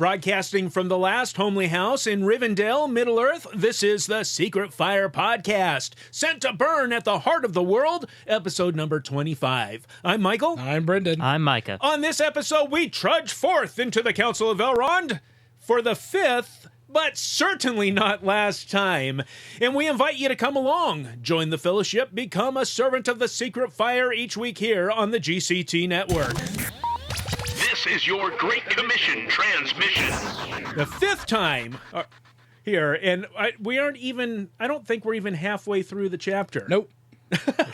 Broadcasting from the last homely house in Rivendell, Middle-earth, this is the Secret Fire Podcast, sent to burn at the heart of the world, episode number 25. I'm Michael. I'm Brenden. I'm Micah. On this episode, we trudge forth into the Council of Elrond for the fifth, but certainly not last time. And we invite you to come along, join the fellowship, become a servant of the Secret Fire each week here on the GCT Network. This is your Great Commission transmission. The fifth time here, and I don't think we're even halfway through the chapter. Nope.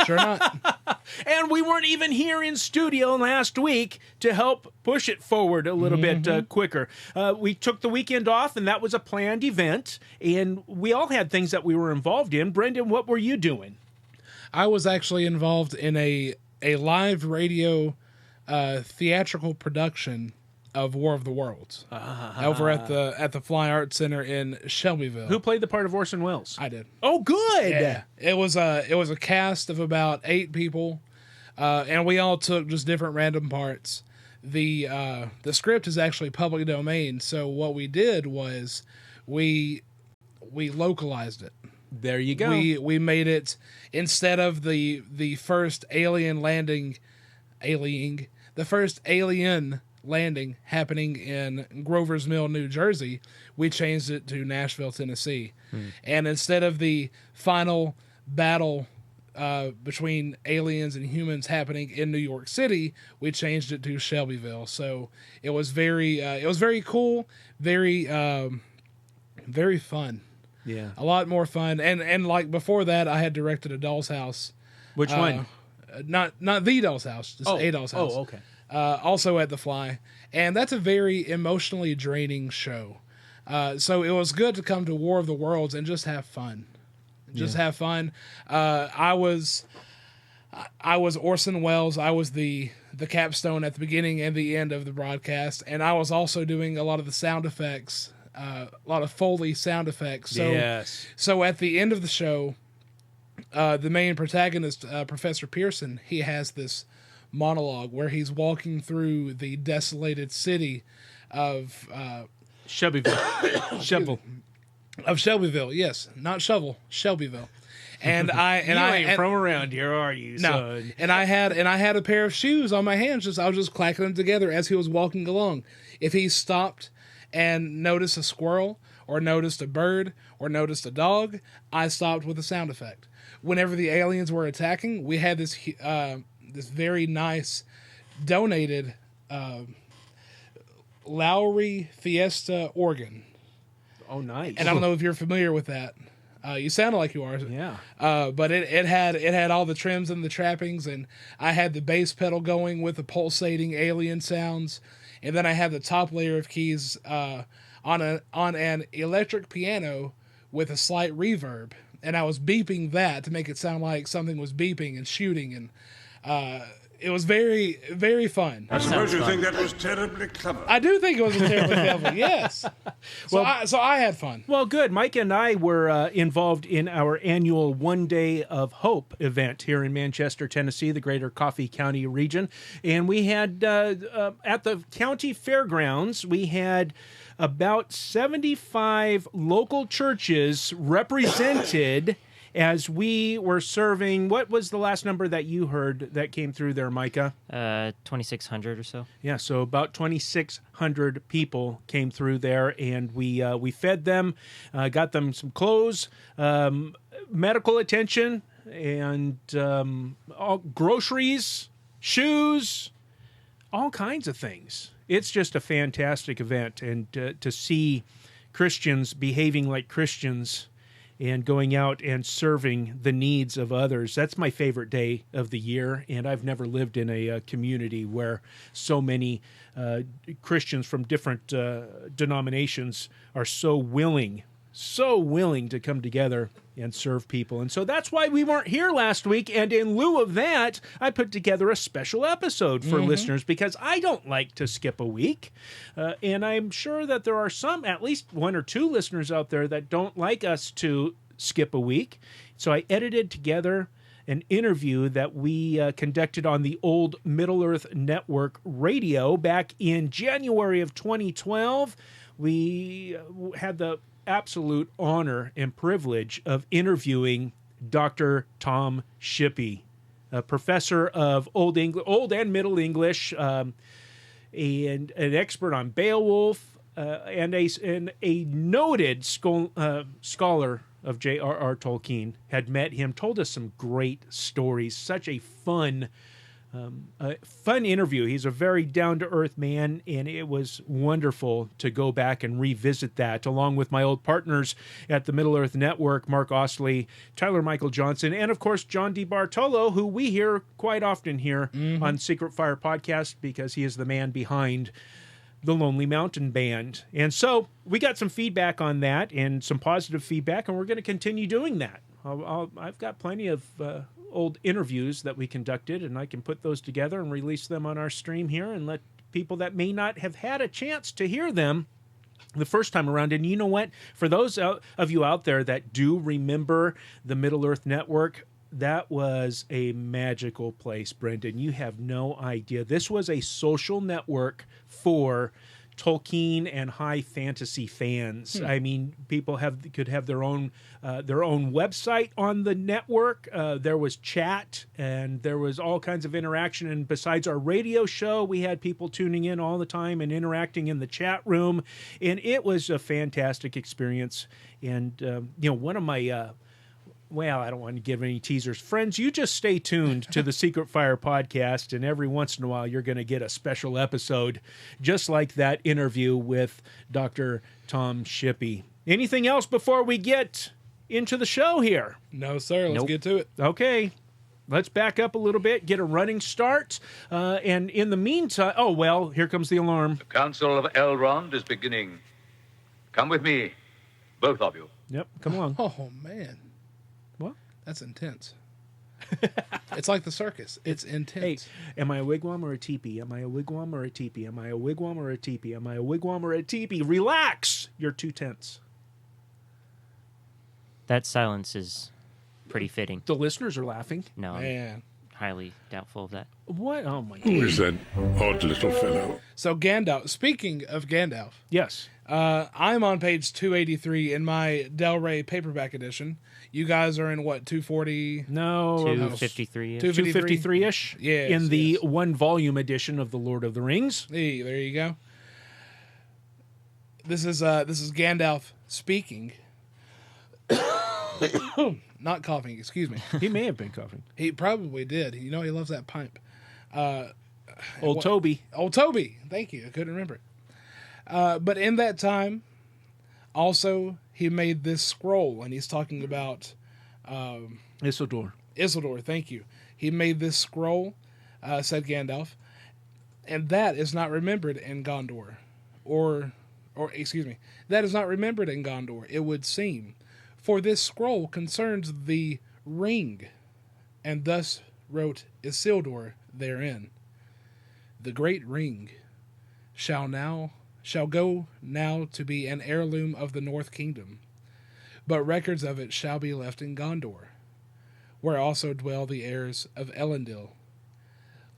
Sure not. And we weren't even here in studio last week to help push it forward a little bit quicker. We took the weekend off, and that was a planned event, and we all had things that we were involved in. Brenden, what were you doing? I was actually involved in a live radio theatrical production of War of the Worlds over at the Fly Arts Center in Shelbyville. Who played the part of Orson Welles? I did. Oh, good. Yeah. It was a cast of about 8 people, and we all took just different random parts. The script is actually public domain, so what we did was we localized it. There you go. We made it, instead of the first alien landing happening in Grover's Mill, New Jersey, we changed it to Nashville, Tennessee. And instead of the final battle between aliens and humans happening in New York City, we changed it to Shelbyville. So it was very cool, very fun. Yeah. A lot more fun. And like before that, I had directed a Doll's House. Which one? Not the Doll's House, just a Doll's House. Oh, okay. Also at the Fly, and that's a very emotionally draining show. So it was good to come to War of the Worlds and just have fun. Have fun. I was Orson Welles. I was the capstone at the beginning and the end of the broadcast, and I was also doing a lot of the sound effects, a lot of Foley sound effects. So, yes. So at the end of the show, the main protagonist, Professor Pearson, he has this monologue where he's walking through the desolated city of Shelbyville. Of Shelbyville, yes, not shovel, Shelbyville. And I ain't from around here, are you, son? And I had a pair of shoes on my hands. I was just clacking them together as he was walking along. If he stopped and noticed a squirrel or noticed a bird or noticed a dog, I stopped with a sound effect. Whenever the aliens were attacking, we had this very nice donated Lowry Fiesta organ. Oh, nice. And I don't know if you're familiar with that. You sounded like you are. Yeah. But it had all the trims and the trappings, and I had the bass pedal going with the pulsating alien sounds, and then I had the top layer of keys on an electric piano with a slight reverb, and I was beeping that to make it sound like something was beeping and shooting, and it was very, very fun. I suppose you think that was terribly clever. I do think it was terribly clever, yes. So I had fun. Well, good. Mike and I were involved in our annual One Day of Hope event here in Manchester, Tennessee, the greater Coffee County region. And we had, at the county fairgrounds, we had about 75 local churches represented as we were serving. What was the last number that you heard that came through there, Micah? 2,600 or so. Yeah, so about 2,600 people came through there, and we fed them, got them some clothes, medical attention, and all groceries, shoes, all kinds of things. It's just a fantastic event, and to see Christians behaving like Christians and going out and serving the needs of others. That's my favorite day of the year, and I've never lived in a community where so many Christians from different denominations are so willing to come together and serve people. And so that's why we weren't here last week, and in lieu of that, I put together a special episode for listeners, because I don't like to skip a week, and I'm sure that there are some, at least 1 or 2 listeners out there that don't like us to skip a week. So I edited together an interview that we conducted on the old Middle Earth Network radio back in January of 2012. We had the absolute honor and privilege of interviewing Dr. Tom Shippey, a professor of Old and Middle English, and an expert on Beowulf, and a noted scholar of j.r.r. Tolkien. Had met him, told us some great stories. Such a fun interview. He's a very down-to-earth man, and it was wonderful to go back and revisit that, along with my old partners at the Middle Earth Network, Mark Ostley, Tyler Michael Johnson, and, of course, John DiBartolo, who we hear quite often here on Secret Fire Podcast, because he is the man behind the Lonely Mountain Band. And so we got some feedback on that, and some positive feedback, and we're going to continue doing that. I've got plenty of old interviews that we conducted, and I can put those together and release them on our stream here and let people that may not have had a chance to hear them the first time around. And you know what? For those of you out there that do remember the Middle Earth Network, that was a magical place, Brenden. You have no idea. This was a social network for Tolkien and high fantasy fans. I mean, people could have their own website on the network. There was chat, and there was all kinds of interaction. And besides our radio show, we had people tuning in all the time and interacting in the chat room. And it was a fantastic experience. And one of my well, I don't want to give any teasers. Friends, you just stay tuned to the Secret Fire Podcast, and every once in a while you're going to get a special episode just like that interview with Dr. Tom Shippey. Anything else before we get into the show here? No, sir. Let's get to it. Okay. Let's back up a little bit, get a running start, and in the meantime... Oh, well, here comes the alarm. The Council of Elrond is beginning. Come with me, both of you. Yep, come along. Oh, man. What? That's intense. It's like the circus. It's intense. Hey, am I a wigwam or a teepee? Am I a wigwam or a teepee? Am I a wigwam or a teepee? Am I a wigwam or a teepee? Relax! You're too tense. That silence is pretty fitting. The listeners are laughing. No, I'm Man. highly doubtful of that. What? Oh, my Who God. is that odd little fellow? So Gandalf, speaking of Gandalf, Yes. I'm on page 283 in my Del Rey paperback edition. You guys are in what, 240? No. 253. 253-ish? Yes, in the yes. one-volume edition of The Lord of the Rings. Hey, there you go. This is Gandalf speaking. Not coughing, excuse me. He may have been coughing. He probably did. You know he loves that pipe. Old Toby. Old Toby. Thank you. I couldn't remember it. But in that time, also, he made this scroll, and he's talking about Isildur. Isildur, thank you. He made this scroll, said Gandalf, and that is not remembered in Gondor. Or excuse me, that is not remembered in Gondor, it would seem. For this scroll concerns the ring, and thus wrote Isildur therein. The great ring shall go now to be an heirloom of the North Kingdom, but records of it shall be left in Gondor, where also dwell the heirs of Elendil,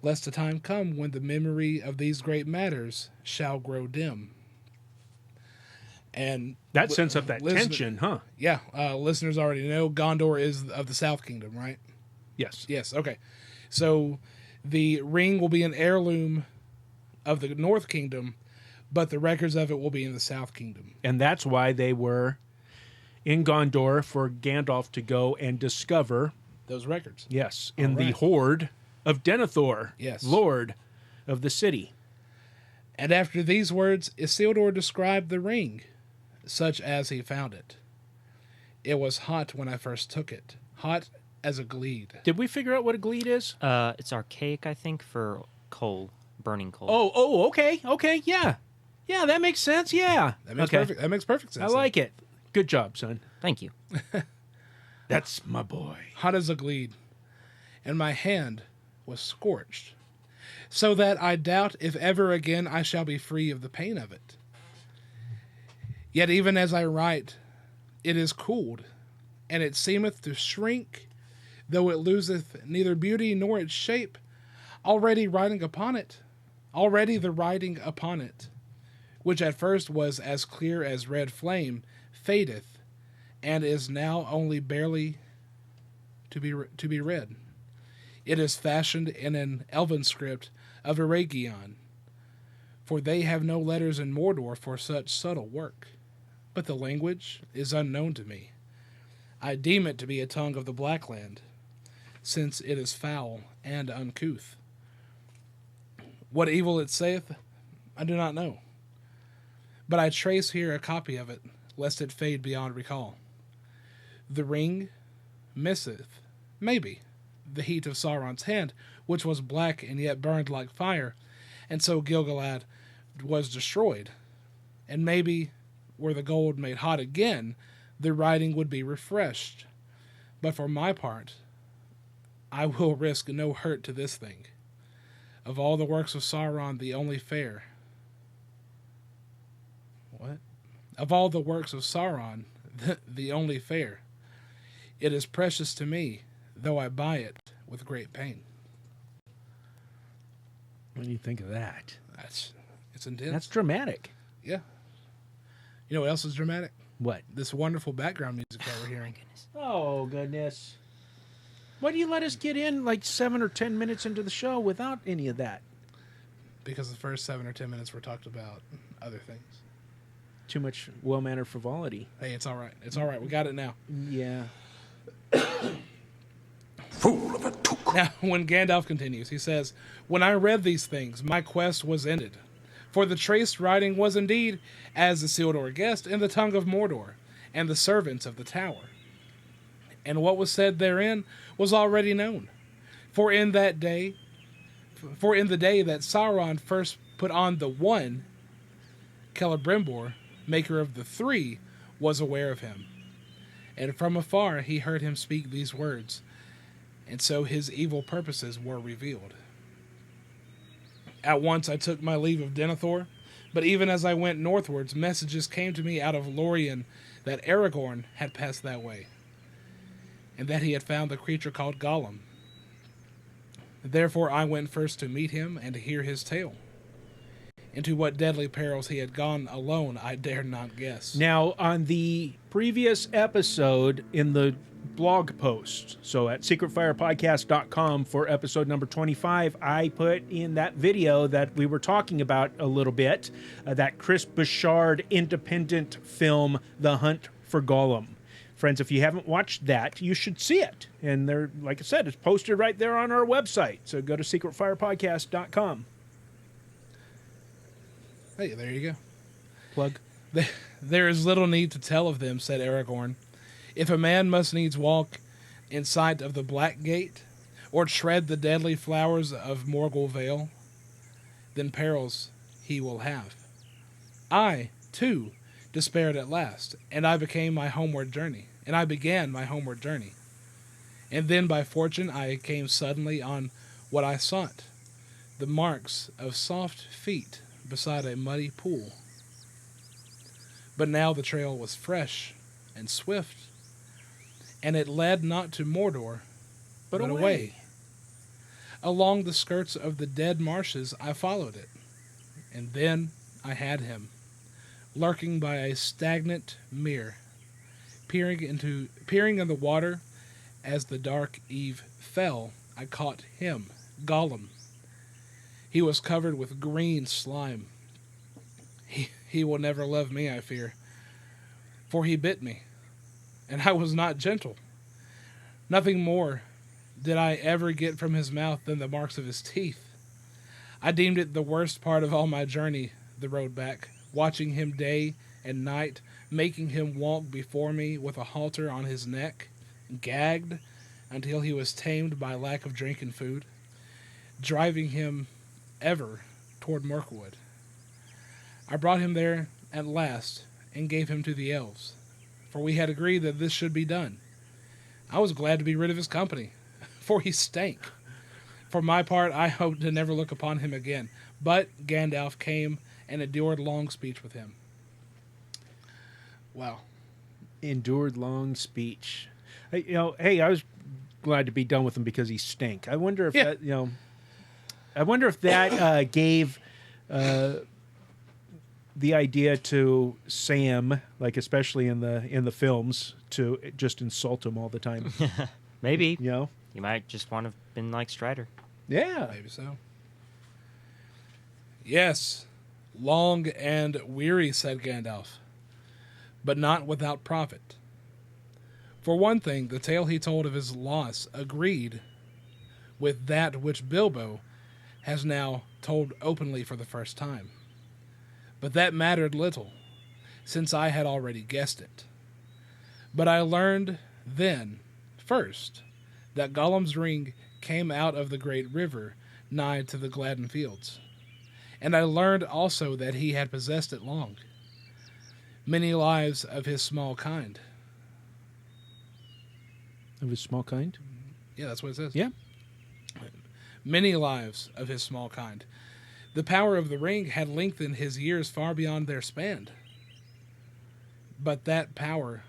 lest a time come when the memory of these great matters shall grow dim. And That sends up that tension, huh? Yeah, listeners already know Gondor is of the South Kingdom, right? Yes. Yes, okay. So the ring will be an heirloom of the North Kingdom, but the records of it will be in the South Kingdom. And that's why they were in Gondor for Gandalf to go and discover, Those records. yes, in the right. hoard of Denethor, Yes. Lord of the city. And after these words, Isildur described the ring, such as he found it. It was hot when I first took it, hot as a glede. Did we figure out what a glede is? It's archaic, I think, for coal, burning coal. Okay, yeah. Yeah, that makes sense, yeah. That makes perfect sense. I like it. Good job, son. Thank you. That's my boy. Hot as a glede, and my hand was scorched, so that I doubt if ever again I shall be free of the pain of it. Yet even as I write, it is cooled, and it seemeth to shrink though it loseth neither beauty nor its shape, already the writing upon it, which at first was as clear as red flame, fadeth, and is now only barely to be read. It is fashioned in an elven script of Eragion, for they have no letters in Mordor for such subtle work. But the language is unknown to me. I deem it to be a tongue of the Blackland, since it is foul and uncouth. What evil it saith, I do not know. But I trace here a copy of it, lest it fade beyond recall. The ring misseth, maybe, the heat of Sauron's hand, which was black and yet burned like fire, and so Gil-galad was destroyed. And maybe, were the gold made hot again, the writing would be refreshed. But for my part, I will risk no hurt to this thing. Of all the works of Sauron, the only fair. What? Of all the works of Sauron, the only fair. It is precious to me, though I buy it with great pain. What do you think of that? It's intense. That's dramatic. Yeah. You know what else is dramatic? What? This wonderful background music that we're hearing. Oh, goodness. Why do you let us get in like 7 or 10 minutes into the show without any of that? Because the first 7 or 10 minutes were talked about other things. Too much well-mannered frivolity. Hey, it's all right. It's all right. We got it now. Yeah. Fool of a took. Now, when Gandalf continues, he says, "When I read these things, my quest was ended. For the traced writing was indeed, as Isildur guessed, in the tongue of Mordor, and the servants of the tower. And what was said therein was already known. For in the day that Sauron first put on the one, Celebrimbor, maker of the three, was aware of him. And from afar he heard him speak these words, and so his evil purposes were revealed. At once I took my leave of Denethor, but even as I went northwards, messages came to me out of Lorien that Aragorn had passed that way, and that he had found the creature called Gollum. Therefore I went first to meet him and to hear his tale. Into what deadly perils he had gone alone, I dare not guess." Now, on the previous episode in the blog post, so at secretfirepodcast.com for episode number 25, I put in that video that we were talking about a little bit, that Chris Bouchard independent film, The Hunt for Gollum. Friends, if you haven't watched that, you should see it. And there, like I said, it's posted right there on our website. So go to secretfirepodcast.com. Hey, there you go. Plug. "There is little need to tell of them," said Aragorn. "If a man must needs walk in sight of the Black Gate, or tread the deadly flowers of Morgul Vale, then perils he will have. I, too, despaired at last, and I began my homeward journey. And then by fortune I came suddenly on what I sought, the marks of soft feet beside a muddy pool. But now the trail was fresh and swift, and it led not to Mordor, but away. Along the skirts of the dead marshes I followed it, and then I had him, lurking by a stagnant mere, peering in the water. As the dark eve fell, I caught him, Gollum. He was covered with green slime. He will never love me, I fear, for he bit me, and I was not gentle. Nothing more did I ever get from his mouth than the marks of his teeth. I deemed it the worst part of all my journey, the road back, watching him day and night, making him walk before me with a halter on his neck, gagged until he was tamed by lack of drink and food, driving him ever toward Mirkwood. I brought him there at last and gave him to the elves, for we had agreed that this should be done. I was glad to be rid of his company, for he stank. For my part, I hoped to never look upon him again, but Gandalf came and endured long speech with him." Wow. Endured long speech. Hey, I was glad to be done with him because he stank. I wonder if that, I wonder if that gave the idea to Sam, like especially in the films, to just insult him all the time. Maybe. You might just want to have been like Strider. Yeah. Maybe so. Yes, long and weary, said Gandalf, but not without profit. For one thing, the tale he told of his loss agreed with that which Bilbo has now told openly for the first time. But that mattered little, since I had already guessed it. But I learned then, first, that Gollum's ring came out of the great river nigh to the Gladden Fields. And I learned also that he had possessed it long. Many lives of his small kind. Of his small kind? Yeah, that's what it says. Yeah. Many lives of his small kind. The power of the ring had lengthened his years far beyond their span. But that power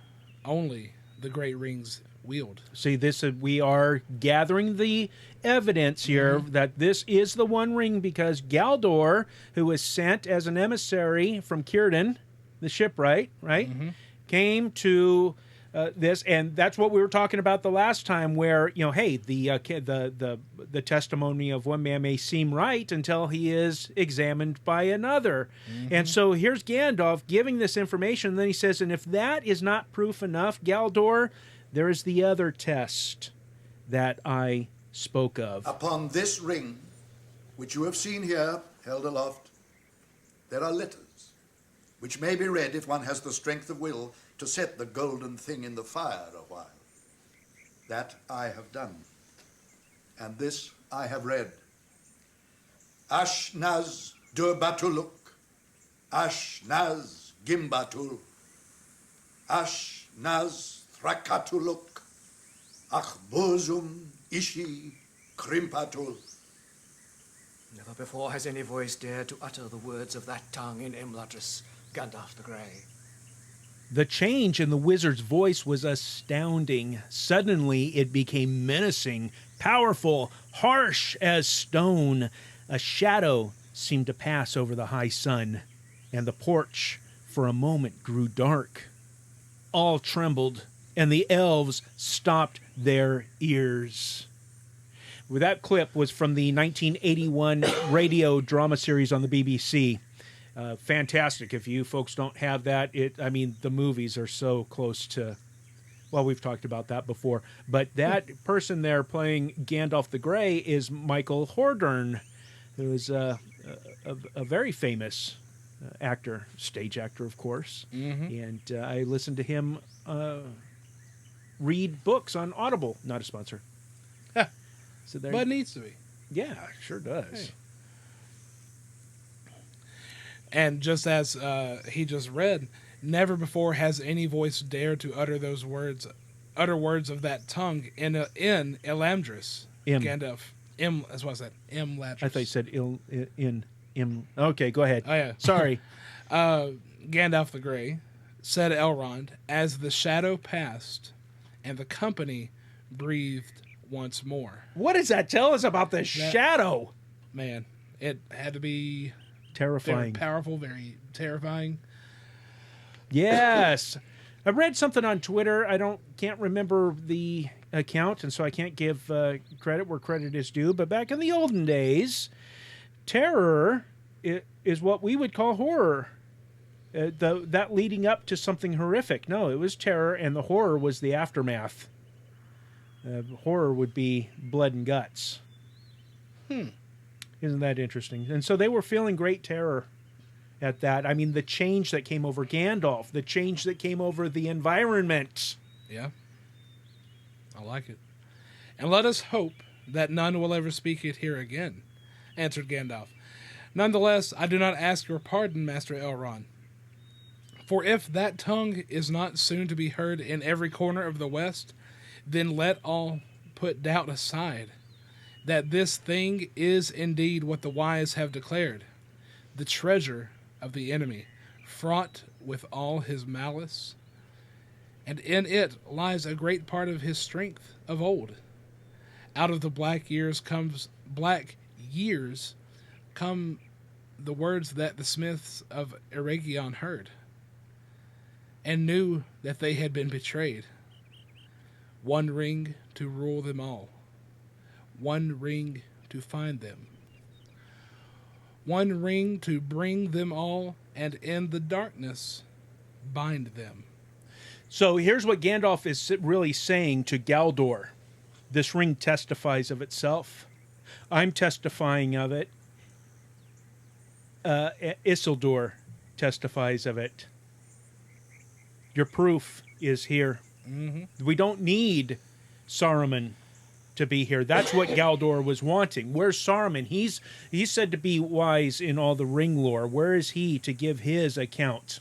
only the great rings wield. See, we are gathering the evidence here that this is the One Ring because Galdor, who was sent as an emissary from Círdan, the shipwright, right, came to this, and that's what we were talking about the last time, where hey, the testimony of one man may seem right until he is examined by another, and so here's Gandalf giving this information. And then he says, and if that is not proof enough, Galdor, there is the other test that I spoke of. Upon this ring, which you have seen here, held aloft, there are letters, which may be read if one has the strength of will to set the golden thing in the fire a while. That I have done, and this I have read. Ashnaz Durbatuluk, Ashnaz Gimbatul, Ashnaz Thrakatuluk, Achbozum Ishi Krimpatul. Never before has any voice dared to utter the words of that tongue in Imladris, Gandalf the Grey. The change in the wizard's voice was astounding. Suddenly, it became menacing, powerful, harsh as stone. A shadow seemed to pass over the high sun, and the porch, for a moment, grew dark. All trembled, and the elves stopped their ears. Well, that clip was from the 1981 radio drama series on the BBC. Fantastic. If you folks don't have that, the movies are so close to, well, we've talked about that before. But that person there playing Gandalf the Grey is Michael Hordern, who is a very famous actor, stage actor, of course. And I listened to him read books on Audible. Not a sponsor. So But it needs to be. Yeah, sure does. Hey. And just as he just read, never before has any voice dared to utter those words, words of that tongue in Elamdris. Gandalf. That's what I said. Imladris. I thought you said Okay, go ahead. Oh, yeah. Sorry. Gandalf the Grey, said Elrond, as the shadow passed and the company breathed once more. What does that tell us about the shadow? Man, it had to be terrifying. Very powerful, very terrifying. Yes. I read something on Twitter. Can't remember the account, and so I can't give credit where credit is due. But back in the olden days, terror is what we would call horror. That leading up to something horrific. No, it was terror, and the horror was the aftermath. Horror would be blood and guts. Isn't that interesting? And so they were feeling great terror at that. I mean, the change that came over Gandalf, the change that came over the environment. Yeah. I like it. And let us hope that none will ever speak it here again, answered Gandalf. Nonetheless, I do not ask your pardon, Master Elrond. For if that tongue is not soon to be heard in every corner of the West, then let all put doubt aside, that this thing is indeed what the wise have declared, the treasure of the enemy, fraught with all his malice, and in it lies a great part of his strength of old. Out of the black years come the words that the smiths of Eregion heard, and knew that they had been betrayed. One ring to rule them all. One ring to find them. One ring to bring them all, and in the darkness bind them. So here's what Gandalf is really saying to Galdor. This ring testifies of itself. I'm testifying of it. Isildur testifies of it. Your proof is here. Mm-hmm. We don't need Saruman to be here. That's what Galdor was wanting. Where's Saruman? He's said to be wise in all the ring lore. Where is he to give his account?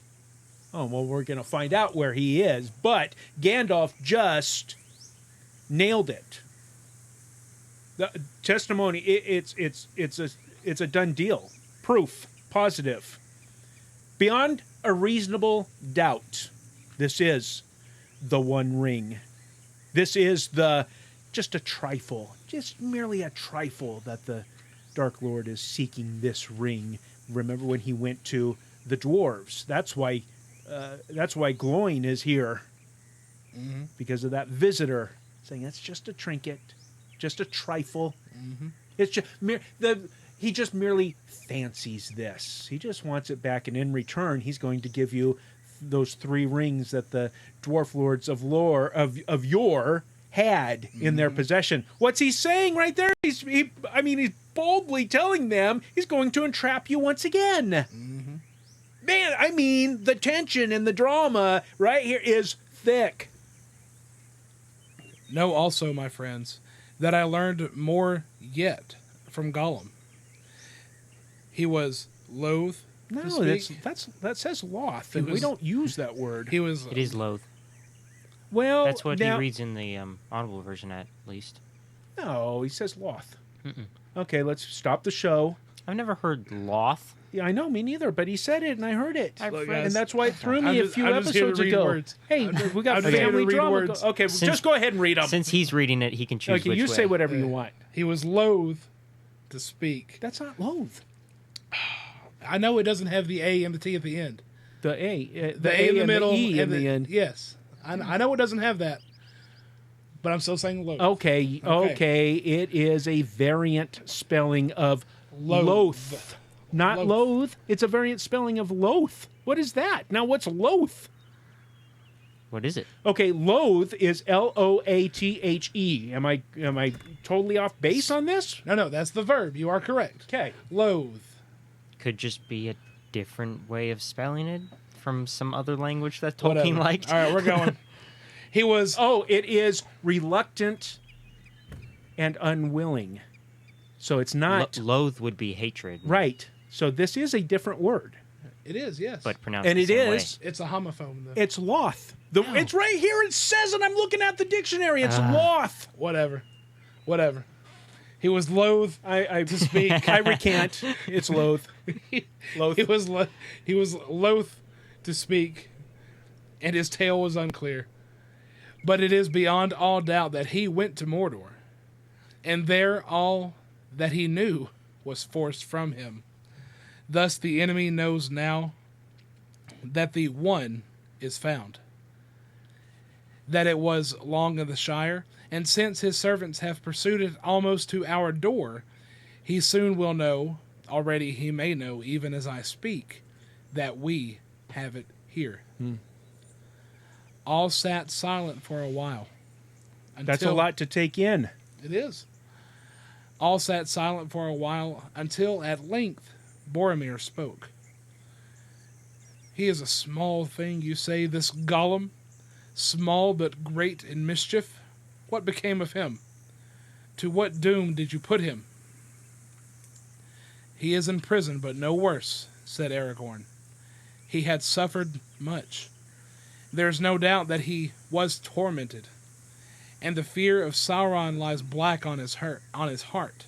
Oh, well, we're going to find out where he is. But Gandalf just nailed it. The testimony, it's a done deal. Proof, positive. Beyond a reasonable doubt, this is the One Ring. This is just a trifle, just merely a trifle that the Dark Lord is seeking this ring. Remember when he went to the dwarves? That's why Gloin is here. Mm-hmm. Because of that visitor saying that's just a trinket, just a trifle. Mm-hmm. It's just he just merely fancies this. He just wants it back, and in return, he's going to give you those 3 rings that the dwarf lords of yore had in their possession. What's he saying right there? He's boldly telling them he's going to entrap you once again. Mm-hmm. Man, I mean, the tension and the drama right here is thick. Know also, my friends, that I learned more yet from Gollum. He was loath to speak. That says loth, and we don't use that word. It is loath. Well, that's what he reads in the audible version, at least. No, he says loth. Mm-mm. Okay, let's stop the show. I've never heard loth. Yeah, I know, me neither, but he said it, and I heard it. And that's why it threw me a few episodes ago. Words. Hey, we got family drama. Words. Okay, just go ahead and read them. Since he's reading it, he can choose which way. Say whatever you want. He was loath to speak. That's not loath. I know it doesn't have the A and the T at the end. The A in the middle, the E in the end. Yes. I know it doesn't have that, but I'm still saying loath. Okay. It is a variant spelling of loath. Not loathe. It's a variant spelling of loath. What is that? Now, what's loath? What is it? Okay, loathe is Loathe. Am I totally off base on this? No, that's the verb. You are correct. Okay. Loathe. Could just be a different way of spelling it from some other language that Tolkien liked. All right, we're going. He was... Oh, it is reluctant and unwilling. So it's not... Loathe would be hatred. Right. So this is a different word. It is, yes. But pronounced the same way. It's a homophone, though. It's loth. It's right here. It says it. I'm looking at the dictionary. It's loth. Whatever. He was loath to speak. I recant. It's loath. Loath. He was loath to speak, and his tale was unclear. But it is beyond all doubt that he went to Mordor, and there all that he knew was forced from him. Thus the enemy knows now that the One is found, that it was long in the Shire, and since his servants have pursued it almost to our door, he soon will know, already he may know, even as I speak, that we have it here. All sat silent for a while. That's a lot to take in. It is. All sat silent for a while, until at length Boromir spoke. He is a small thing, you say, this Gollum? Small but great in mischief? What became of him? To what doom did you put him? He is in prison, but no worse, said Aragorn. He had suffered much. There's no doubt that he was tormented, and the fear of Sauron lies black on his heart.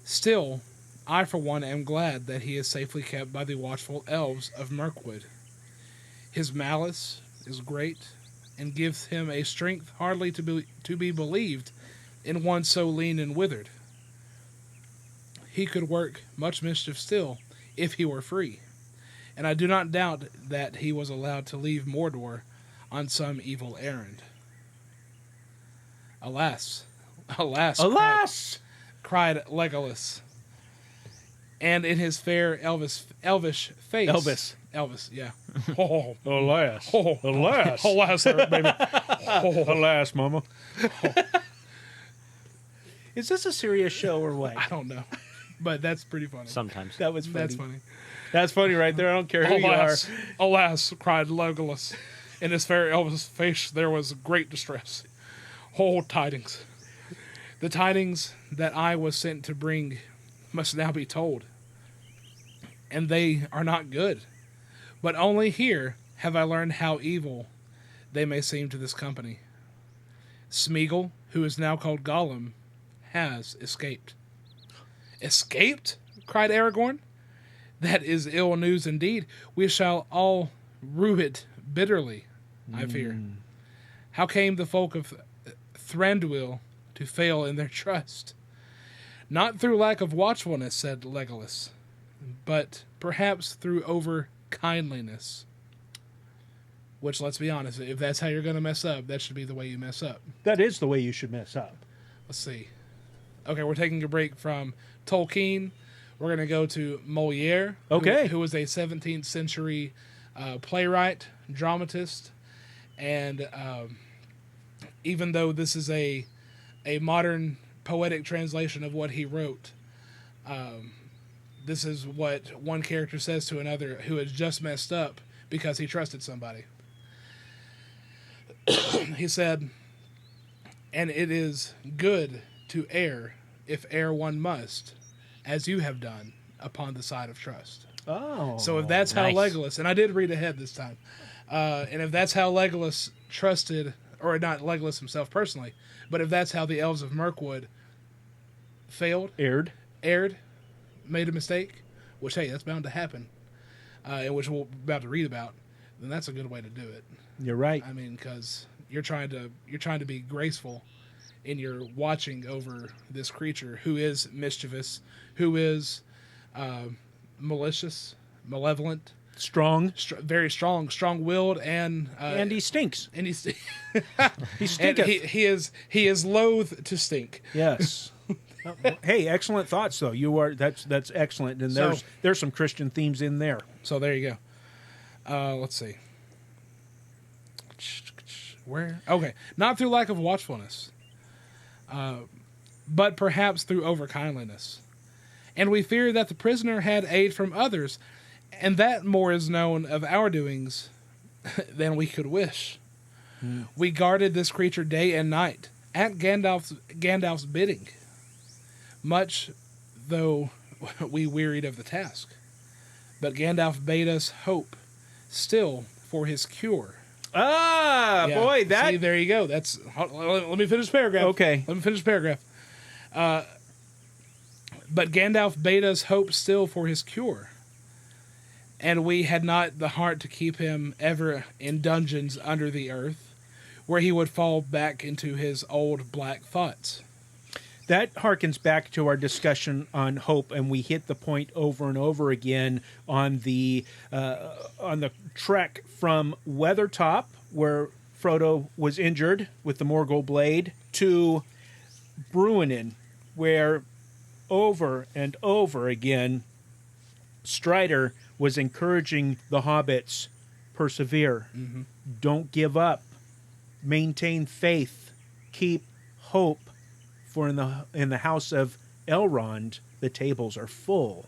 Still, I for one am glad that he is safely kept by the watchful elves of Mirkwood. His malice is great, and gives him a strength hardly to be believed in one so lean and withered. He could work much mischief still, if he were free, and I do not doubt that he was allowed to leave Mordor on some evil errand. Alas, alas, Alas! cried Legolas, and in his fair elvish face... Elvis, yeah. Oh, Alas. oh, Alas. alas, baby. Oh, Alas, mama. Is this a serious show or what? I don't know, but that's pretty funny. Sometimes. That was funny. That's funny. That's funny right there. I don't care who Alas, you alas, cried Legolas. In his fair Elvis face there was great distress. Oh, tidings. The tidings that I was sent to bring must now be told. And they are not good. But only here have I learned how evil they may seem to this company. Smeagol, who is now called Gollum, has escaped. Escaped? Cried Aragorn. That is ill news indeed. We shall all rue it bitterly, I fear. How came the folk of Thranduil to fail in their trust? Not through lack of watchfulness, said Legolas, but perhaps through over-kindliness. Which, let's be honest, if that's how you're going to mess up, that should be the way you mess up. That is the way you should mess up. Let's see. Okay, we're taking a break from Tolkien. We're going to go to Moliere, Okay. who was a 17th century playwright, dramatist, and even though this is a modern poetic translation of what he wrote, this is what one character says to another who has just messed up because he trusted somebody. He said, "And it is good to err, if err one must, as you have done, upon the side of trust." Oh. So if that's how nice. Legolas, and I did read ahead this time, and if that's how Legolas trusted, or not Legolas himself personally, but if that's how the elves of Mirkwood failed, erred, made a mistake, which, hey, that's bound to happen, and which we're about to read about, then that's a good way to do it. You're right. I mean, because you're trying to be graceful in your watching over this creature who is mischievous, who is malicious, malevolent, Strong. very strong-willed, and And he stinks. and he's He and stinketh. he is loath to stink. Yes. Hey, excellent thoughts though. That's excellent. And So- there's some Christian themes in there. So there you go. Let's see. Where? Okay. Not through lack of watchfulness, but perhaps through overkindliness. And we fear that the prisoner had aid from others, and that more is known of our doings than we could wish. We guarded this creature day and night, at Gandalf's bidding, much though we wearied of the task. But Gandalf bade us hope still for his cure. Ah, Yeah. boy, that See, there you go. That's let me finish the paragraph. Okay. Let me finish the paragraph. But Gandalf bade us hope still for his cure, and we had not the heart to keep him ever in dungeons under the earth, where he would fall back into his old black thoughts. that harkens back to our discussion on hope, and we hit the point over and over again on the trek from Weathertop, where Frodo was injured with the Morgul blade, to Bruinen, where over and over again Strider was encouraging the hobbits, persevere, don't give up, maintain faith, keep hope, for in the house of Elrond the tables are full.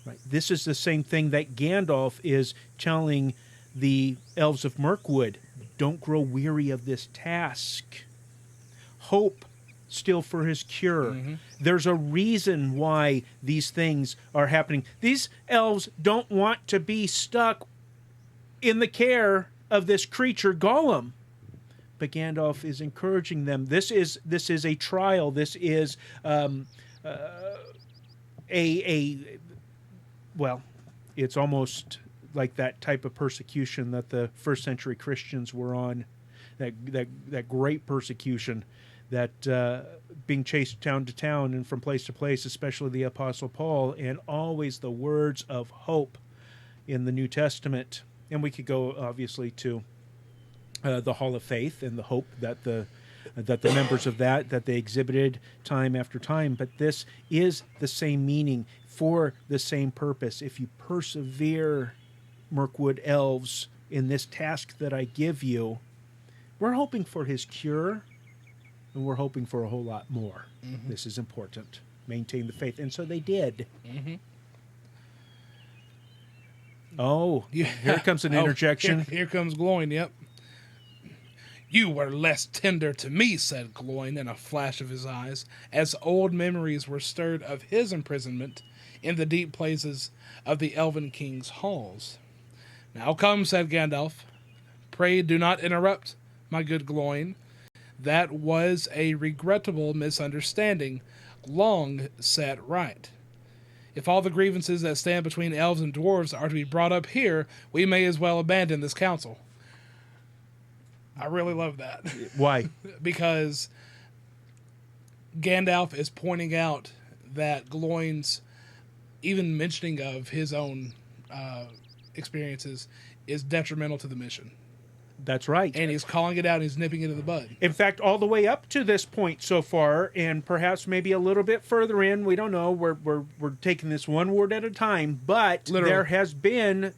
Right. This is the same thing that Gandalf is telling the elves of Mirkwood. Don't grow weary of this task. Hope still for his cure. There's a reason why these things are happening. These elves don't want to be stuck in the care of this creature Gollum. But Gandalf is encouraging them. This is a trial. This is well, it's almost like that type of persecution that the first century Christians were on, that great persecution being chased town to town and from place to place, especially the Apostle Paul, and always the words of hope in the New Testament. And we could go, obviously, to the Hall of Faith and the hope that the members of that they exhibited time after time. But this is the same meaning for the same purpose. If you persevere, Mirkwood elves, in this task that I give you, we're hoping for his cure, and we're hoping for a whole lot more. Mm-hmm. This is important. Maintain the faith. And so they did. Mm-hmm. Oh, here comes an interjection. Here comes Gloin, yep. You were less tender to me, said Gloin in a flash of his eyes, as old memories were stirred of his imprisonment in the deep places of the Elven King's halls. Now come, said Gandalf. Pray do not interrupt, my good Gloin. That was a regrettable misunderstanding, long set right. If all the grievances that stand between elves and dwarves are to be brought up here, we may as well abandon this council. I really love that. Why? Because Gandalf is pointing out that Gloin's even mentioning of his own experiences is detrimental to the mission. That's right. And he's calling it out and he's nipping it in the bud. In fact, all the way up to this point so far, and perhaps maybe a little bit further in, we don't know. We're taking this one word at a time, but Literally. there's been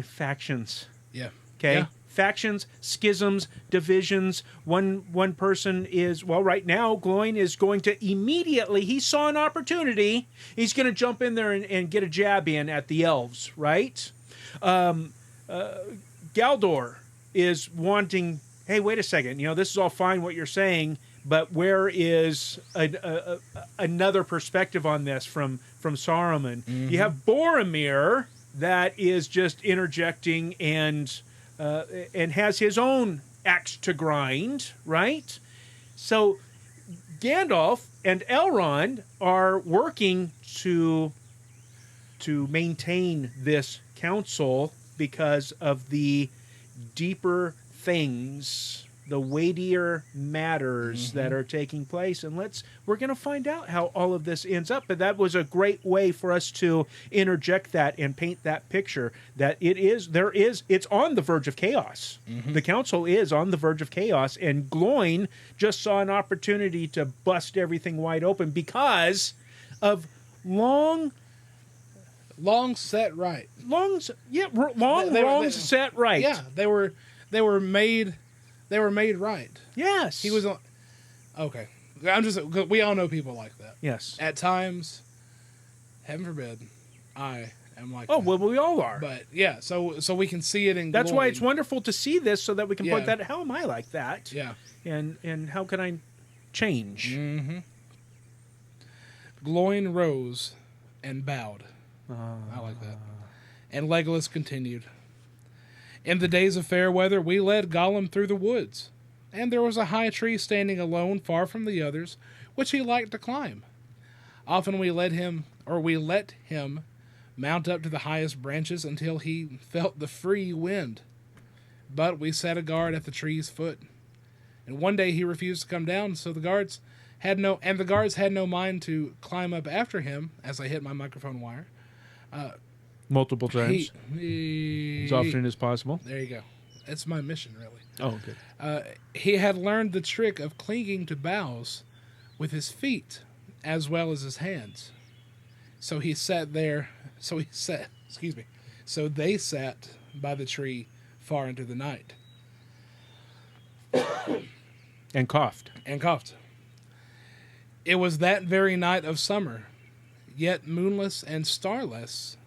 factions. Yeah. Okay. Yeah. Factions, schisms, divisions. One person is, well, right now, Gloin is going to immediately, he saw an opportunity. He's going to jump in there and get a jab in at the elves, right? Galdor is wanting, hey, wait a second, this is all fine what you're saying, but where is another perspective on this from Saruman? Mm-hmm. You have Boromir that is just interjecting and has his own axe to grind, right? So Gandalf and Elrond are working to maintain this council because of the deeper things, the weightier matters that are taking place. And we're going to find out how all of this ends up. But that was a great way for us to interject that and paint that picture that it's on the verge of chaos. Mm-hmm. The council is on the verge of chaos, and Gloin just saw an opportunity to bust everything wide open because of long set right. Wrongs set right. Yeah, they were made right. Yes. He was okay. We all know people like that. Yes. At times, heaven forbid, I am like that. that. Well, we all are. But yeah, so we can see it in That's Gloin. why it's wonderful to see this so that we can point that, how am I like that? Yeah. And how can I change? Mm-hmm. Gloin rose and bowed. I like that. And Legolas continued. In the days of fair weather, we led Gollum through the woods, and there was a high tree standing alone far from the others, which he liked to climb. Often we let him mount up to the highest branches until he felt the free wind. But we set a guard at the tree's foot, and one day he refused to come down, so the guards had no mind to climb up after him. As I hit my microphone wire. Multiple times. As often as possible. There you go. That's my mission, really. Oh, good. He had learned the trick of clinging to boughs with his feet as well as his hands. So they sat by the tree far into the night. And coughed. It was that very night of summer, yet moonless and starless,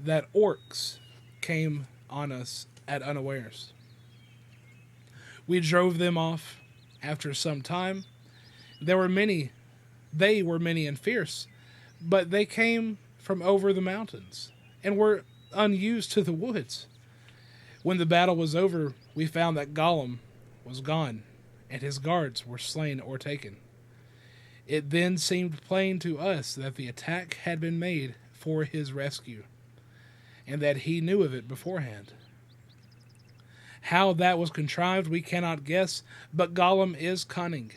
that orcs came on us at unawares. We drove them off after some time. They were many and fierce, but they came from over the mountains and were unused to the woods. When the battle was over, we found that Gollum was gone and his guards were slain or taken. It then seemed plain to us that the attack had been made for his rescue, and that he knew of it beforehand. How that was contrived we cannot guess, but Gollum is cunning,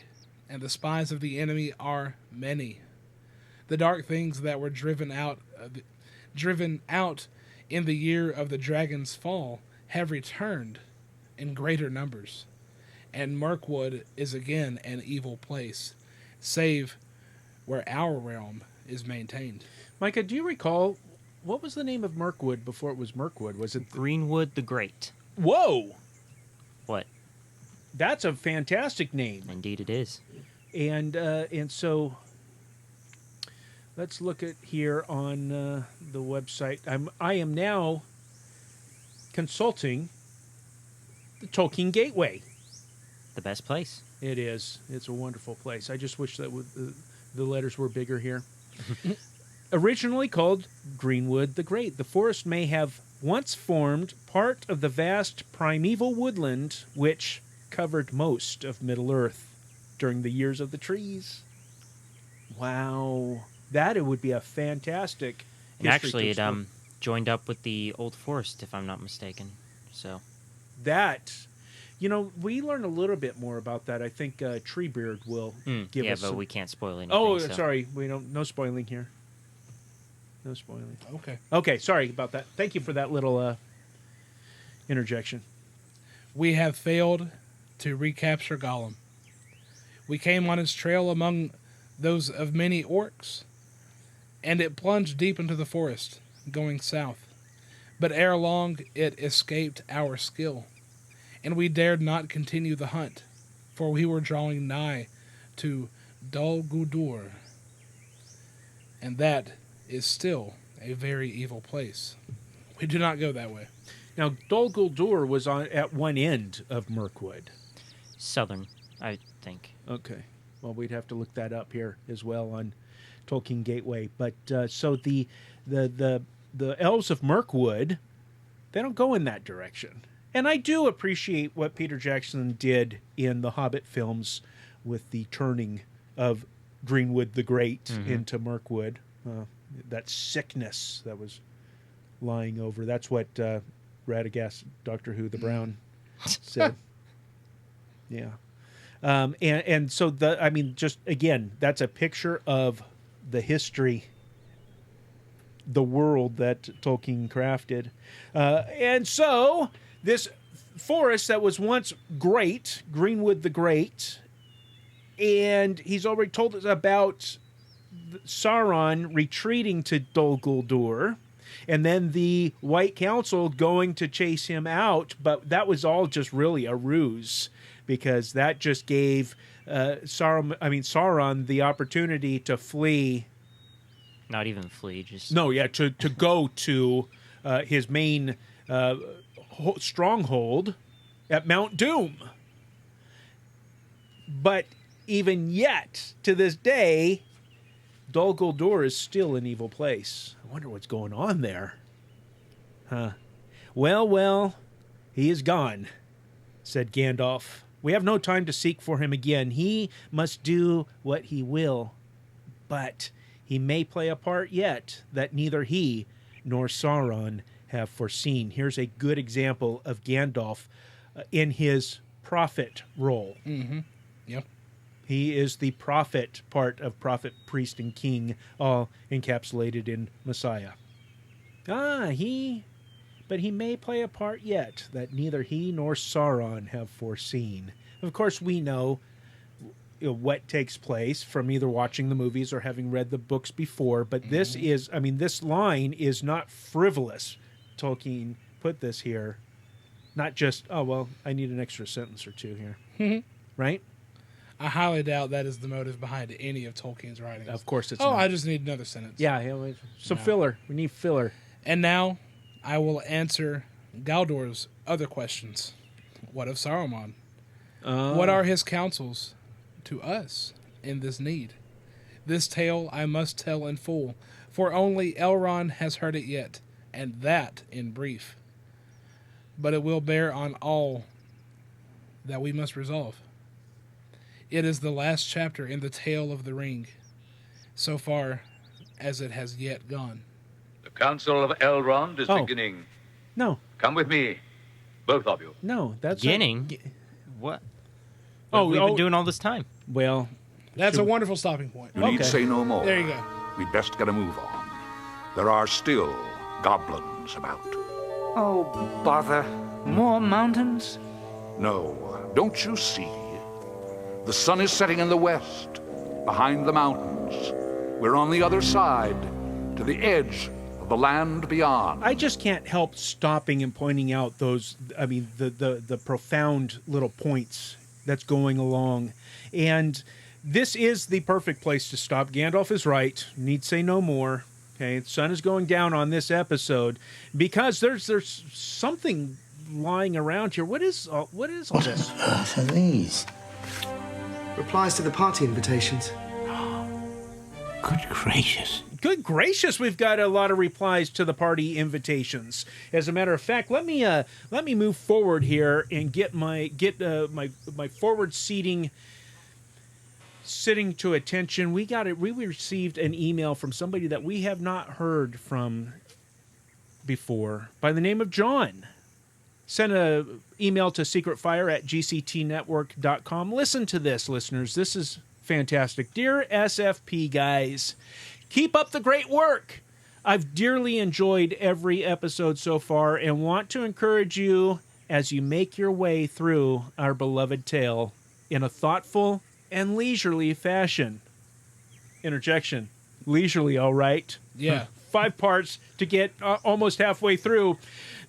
and the spies of the enemy are many. The dark things that were driven out in the year of the dragon's fall have returned in greater numbers, and Mirkwood is again an evil place, save where our realm is maintained. Micah, do you recall what was the name of Mirkwood before it was Mirkwood? Was it Greenwood the Great. Whoa! What? That's a fantastic name. Indeed it is. And so let's look at here on the website. I am now consulting the Tolkien Gateway. The best place. It is. It's a wonderful place. I just wish that the letters were bigger here. Originally called Greenwood the Great, the forest may have once formed part of the vast primeval woodland which covered most of Middle-earth during the years of the trees. Wow. That it would be a fantastic And history actually, it to joined up with the Old Forest, if I'm not mistaken. So that, we learn a little bit more about that. I think Treebeard will give us but some... we can't spoil anything. Oh, so. sorry. We don't. No spoiling here. No spoiling. Okay. Okay, sorry about that. Thank you for that little interjection. We have failed to recapture Gollum. We came on his trail among those of many orcs, and it plunged deep into the forest, going south. But ere long it escaped our skill, and we dared not continue the hunt, for we were drawing nigh to Dol Guldur, and that is still a very evil place. We do not go that way. Now, Dol Guldur was at one end of Mirkwood. Southern, I think. Okay. Well, we'd have to look that up here as well on Tolkien Gateway. But so the elves of Mirkwood, they don't go in that direction. And I do appreciate what Peter Jackson did in the Hobbit films with the turning of Greenwood the Great into Mirkwood. That sickness that was lying over. That's what Radagast, Doctor Who the Brown, said. Yeah. And so just again, that's a picture of the history, the world that Tolkien crafted. And so this forest that was once great, Greenwood the Great, and he's already told us about Sauron retreating to Dol Guldur, and then the White Council going to chase him out, but that was all just really a ruse, because that just gave Sauron the opportunity to flee. Not even flee, just... No, yeah, to go to his main stronghold at Mount Doom. But even yet, to this day, Dol Guldur is still an evil place. I wonder what's going on there. Huh. Well, he is gone, said Gandalf. We have no time to seek for him again. He must do what he will. But he may play a part yet that neither he nor Sauron have foreseen. Here's a good example of Gandalf in his prophet role. Mm-hmm. Yep. He is the prophet part of prophet, priest, and king, all encapsulated in Messiah. But he may play a part yet that neither he nor Sauron have foreseen. Of course, we know what takes place from either watching the movies or having read the books before, but this is, this line is not frivolous. Tolkien put this here. Not just, I need an extra sentence or two here. Right? I highly doubt that is the motive behind any of Tolkien's writings. Of course it's not. I just need another sentence. Yeah, some filler. We need filler. And now, I will answer Galdor's other questions. What of Saruman? What are his counsels to us in this need? This tale I must tell in full, for only Elrond has heard it yet, and that in brief. But it will bear on all that we must resolve. It is the last chapter in the Tale of the Ring, so far as it has yet gone. The Council of Elrond is beginning. No. Come with me, both of you. No, that's Beginning? What? What have we been doing all this time? Well, That's a wonderful stopping point. You need say no more. There you go. We'd best get a move on. There are still goblins about. Oh, bother. More mountains? No, don't you see? The sun is setting in the west, behind the mountains. We're on the other side, to the edge of the land beyond. I just can't help stopping and pointing out those, I mean, the profound little points that's going along. And this is the perfect place to stop. Gandalf is right. Need say no more. Okay, the sun is going down on this episode because there's something lying around here. What is all this? What on earth are these? Replies to the party invitations. Good gracious. Good gracious, we've got a lot of replies to the party invitations. As a matter of fact, let me move forward here and get my forward sitting to attention. We received an email from somebody that we have not heard from before by the name of John. Send an email to secretfire@gctnetwork.com. Listen to this, listeners. This is fantastic. Dear SFP guys, keep up the great work. I've dearly enjoyed every episode so far and want to encourage you as you make your way through our beloved tale in a thoughtful and leisurely fashion. Interjection. Leisurely, all right. Yeah. 5 parts to get almost halfway through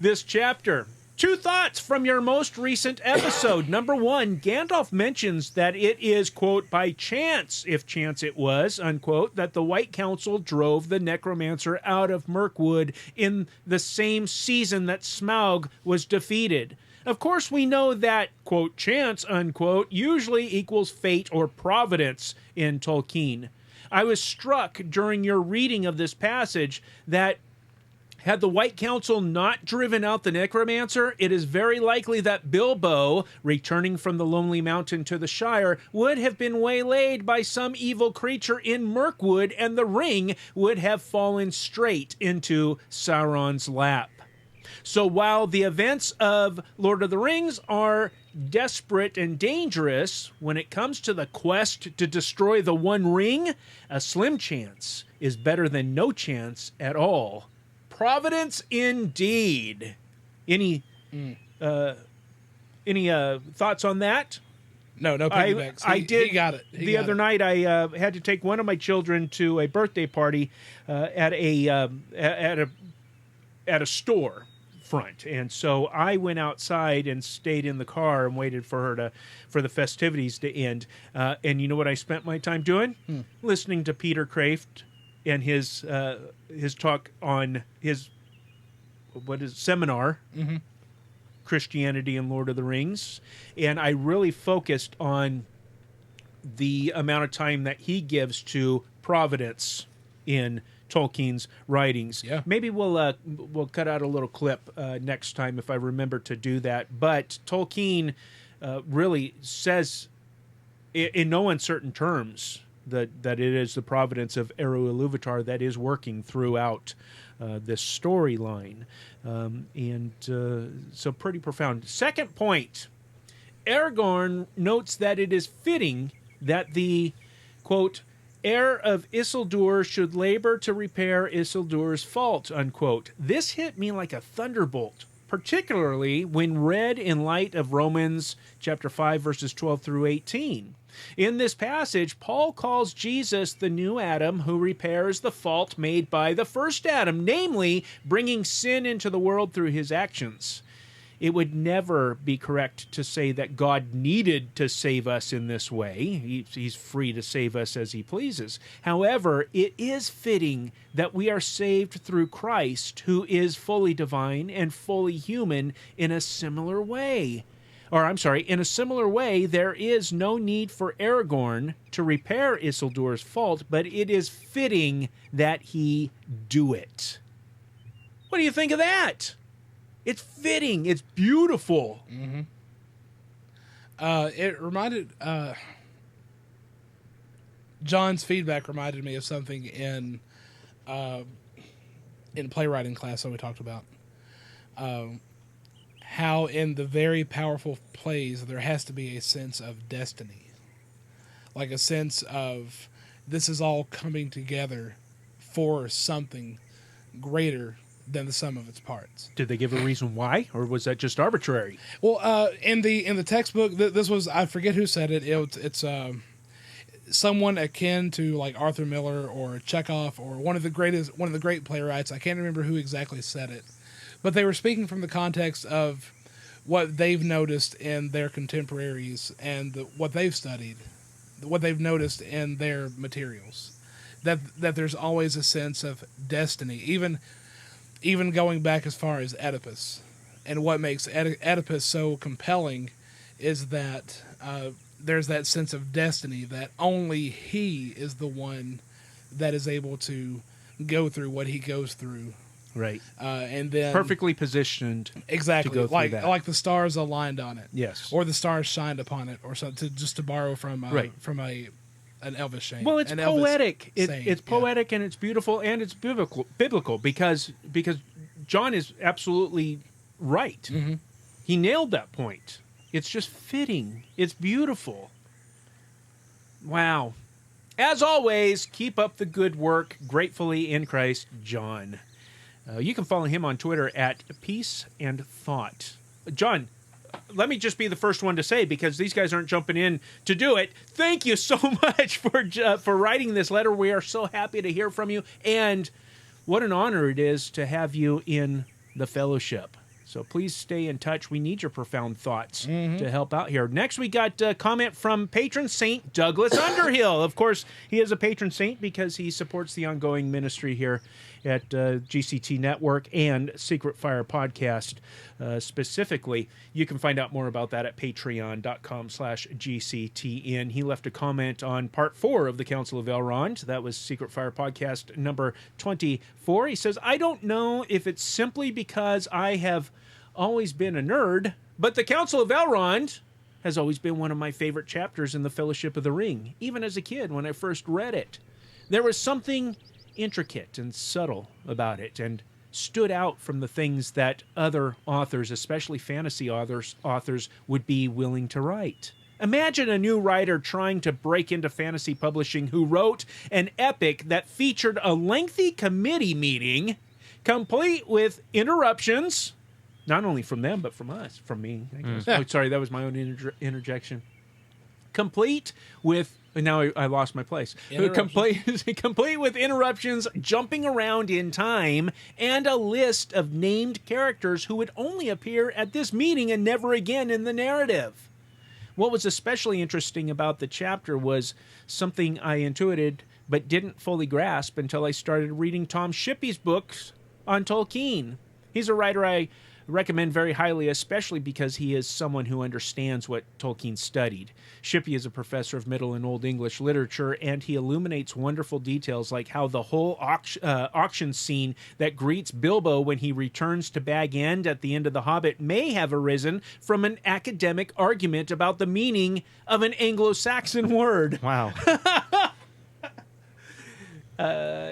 this chapter. 2 thoughts from your most recent episode. Number 1, Gandalf mentions that it is, quote, by chance, if chance it was, unquote, that the White Council drove the necromancer out of Mirkwood in the same season that Smaug was defeated. Of course, we know that, quote, chance, unquote, usually equals fate or providence in Tolkien. I was struck during your reading of this passage that had the White Council not driven out the necromancer, it is very likely that Bilbo, returning from the Lonely Mountain to the Shire, would have been waylaid by some evil creature in Mirkwood, and the ring would have fallen straight into Sauron's lap. So while the events of Lord of the Rings are desperate and dangerous, when it comes to the quest to destroy the One Ring, a slim chance is better than no chance at all. Providence indeed. Any thoughts on that? No piggybacks. I did. He got it. The other night, I had to take one of my children to a birthday party at a store front, and so I went outside and stayed in the car and waited for the festivities to end. And you know what I spent my time doing? Listening to Peter Kraft and his talk on his seminar, Christianity and Lord of the Rings, and I really focused on the amount of time that he gives to providence in Tolkien's writings. Yeah. Maybe we'll cut out a little clip next time if I remember to do that. But Tolkien really says in no uncertain terms that it is the providence of Eru Ilúvatar that is working throughout this storyline. So pretty profound. Second point, Aragorn notes that it is fitting that the, quote, heir of Isildur should labor to repair Isildur's fault, unquote. This hit me like a thunderbolt, particularly when read in light of Romans chapter 5, verses 12 through 18. In this passage, Paul calls Jesus the new Adam who repairs the fault made by the first Adam, namely bringing sin into the world through his actions. It would never be correct to say that God needed to save us in this way. He's free to save us as he pleases. However, it is fitting that we are saved through Christ, who is fully divine and fully human in a similar way. In a similar way, there is no need for Aragorn to repair Isildur's fault, but it is fitting that he do it. What do you think of that? It's fitting. It's beautiful. Mm-hmm. It reminded... John's feedback reminded me of something in playwriting class that we talked about. how in the very powerful plays there has to be a sense of destiny, like a sense of this is all coming together for something greater than the sum of its parts. Did they give a reason why, or was that just arbitrary? Well, in the textbook, this was, I forget who said it. It's someone akin to like Arthur Miller or Chekhov or one of the great playwrights. I can't remember who exactly said it, but they were speaking from the context of what they've noticed in their contemporaries and what they've studied, what they've noticed in their materials. That there's always a sense of destiny, even going back as far as Oedipus. And what makes Oedipus so compelling is that there's that sense of destiny that only he is the one that is able to go through what he goes through. Right. And then perfectly positioned. Exactly. To go through that. Like the stars aligned on it. Yes. Or the stars shined upon it, or something, to borrow from an Elvis saying. Well, it's poetic. It's poetic, and it's beautiful, and it's biblical because John is absolutely right. Mm-hmm. He nailed that point. It's just fitting. It's beautiful. Wow. As always, keep up the good work. Gratefully in Christ, John. You can follow him on Twitter at Peace and Thought. John, let me just be the first one to say, because these guys aren't jumping in to do it, thank you so much for writing this letter. We are so happy to hear from you, and what an honor it is to have you in the fellowship. So please stay in touch. We need your profound thoughts to help out here. Next, we got a comment from patron saint Douglas Underhill. Of course, he is a patron saint because he supports the ongoing ministry here at GCT Network and Secret Fire Podcast specifically. You can find out more about that at patreon.com/GCTN. He left a comment on part 4 of the Council of Elrond. That was Secret Fire Podcast number 24. He says, I don't know if it's simply because I have always been a nerd, but the Council of Elrond has always been one of my favorite chapters in the Fellowship of the Ring, even as a kid when I first read it. There was something intricate and subtle about it, and stood out from the things that other authors, especially fantasy authors, would be willing to write. Imagine a new writer trying to break into fantasy publishing who wrote an epic that featured a lengthy committee meeting, complete with interruptions, not only from them, but from us, from me, I guess. Oh, sorry, that was my own interjection. Complete with... Now I lost my place. Complete with interruptions, jumping around in time, and a list of named characters who would only appear at this meeting and never again in the narrative. What was especially interesting about the chapter was something I intuited but didn't fully grasp until I started reading Tom Shippey's books on Tolkien. He's a writer I recommend very highly, especially because he is someone who understands what Tolkien studied. Shippey is a professor of Middle and Old English literature, and he illuminates wonderful details like how the whole auction scene that greets Bilbo when he returns to Bag End at the end of The Hobbit may have arisen from an academic argument about the meaning of an Anglo-Saxon word. Wow.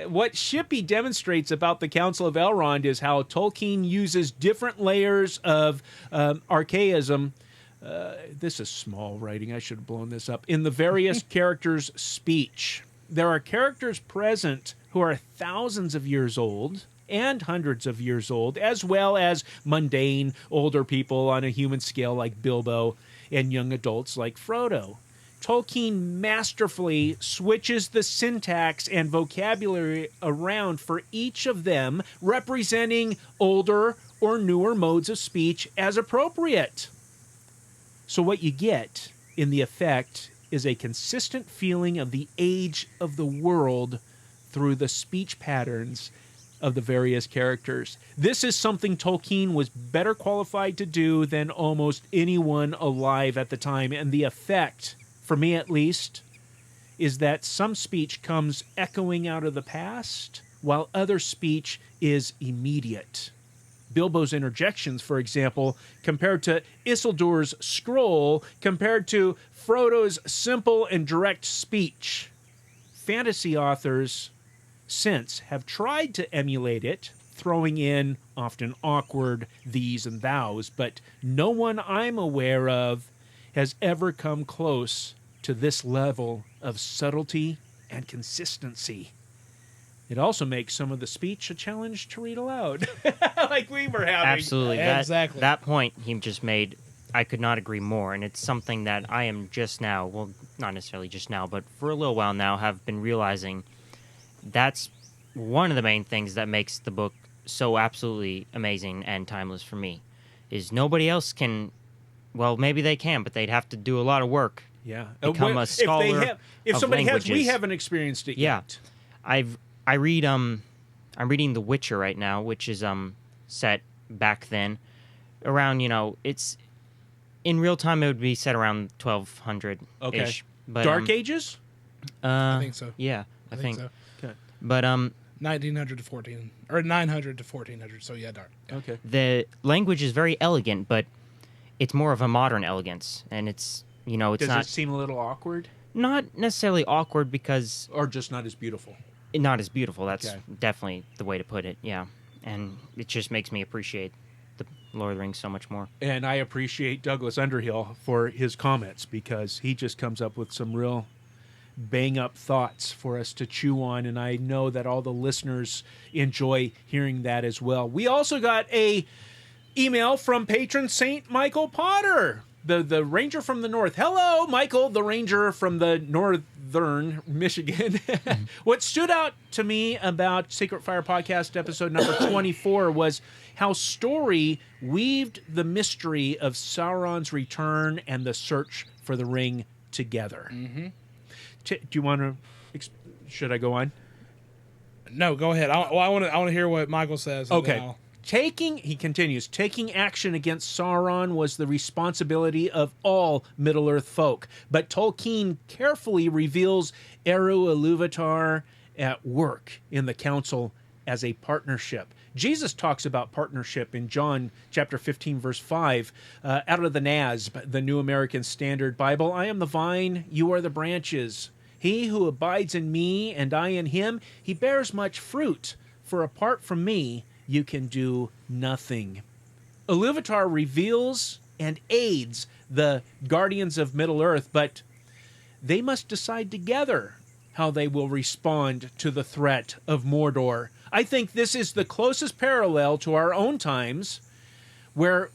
What Shippey demonstrates about the Council of Elrond is how Tolkien uses different layers of archaism. This is small writing. I should have blown this up. In the various characters' speech. There are characters present who are thousands of years old and hundreds of years old, as well as mundane older people on a human scale like Bilbo and young adults like Frodo. Tolkien masterfully switches the syntax and vocabulary around for each of them, representing older or newer modes of speech as appropriate. So what you get in the effect is a consistent feeling of the age of the world through the speech patterns of the various characters. This is something Tolkien was better qualified to do than almost anyone alive at the time, and the effect, for me at least, is that some speech comes echoing out of the past, while other speech is immediate. Bilbo's interjections, for example, compared to Isildur's scroll, compared to Frodo's simple and direct speech. Fantasy authors since have tried to emulate it throwing in often awkward these and thous, but no one I'm aware of has ever come close to this level of subtlety and consistency. It also makes some of the speech a challenge to read aloud, like we were having. Absolutely. Exactly. That point he just made, I could not agree more. And it's something that I am just now, well, not necessarily just now, but for a little while now, have been realizing that's one of the main things that makes the book so absolutely amazing and timeless for me, is nobody else can, well, maybe they can, but they'd have to do a lot of work. Yeah. Become a scholar if of somebody languages. has, we haven't experienced it yet. I'm reading The Witcher right now, which is set back then around, it's in real time it would be set around 1200 ish. Okay. But Dark Ages? I think so. Yeah, I think so. Okay. But 1900 to 14 or 900 to 1400. So yeah, dark. Okay. the language is very elegant, but it's more of a modern elegance, and it's it's Does not it seem a little awkward? not necessarily awkward because Or just not as beautiful? not as beautiful. That's Okay. definitely the way to put it. Yeah, and it just makes me appreciate the Lord of the Rings so much more. And I appreciate Douglas Underhill for his comments, because he just comes up with some real bang-up thoughts for us to chew on, and I know that all the listeners enjoy hearing that as well. We also got a email from patron Saint Michael Potter, the ranger from the north. Hello, Michael, the ranger from the northern Michigan. What stood out to me about Sacred Fire Podcast episode number 24 was how story weaved the mystery of Sauron's return and the search for the ring together. Mm-hmm. Do you want to? Should I go on? No, go ahead. I want to hear what Michael says. And then Okay. I'll- He continues, taking action against Sauron was the responsibility of all Middle-earth folk, but Tolkien carefully reveals Eru Ilúvatar at work in the council as a partnership. Jesus talks about partnership in John chapter 15, verse 5, out of the NASB, the New American Standard Bible. I am the vine, you are the branches. He who abides in me and I in him, he bears much fruit, for apart from me, you can do nothing. Ilúvatar reveals and aids the guardians of Middle-earth, but they must decide together how they will respond to the threat of Mordor. I think this is the closest parallel to our own times, where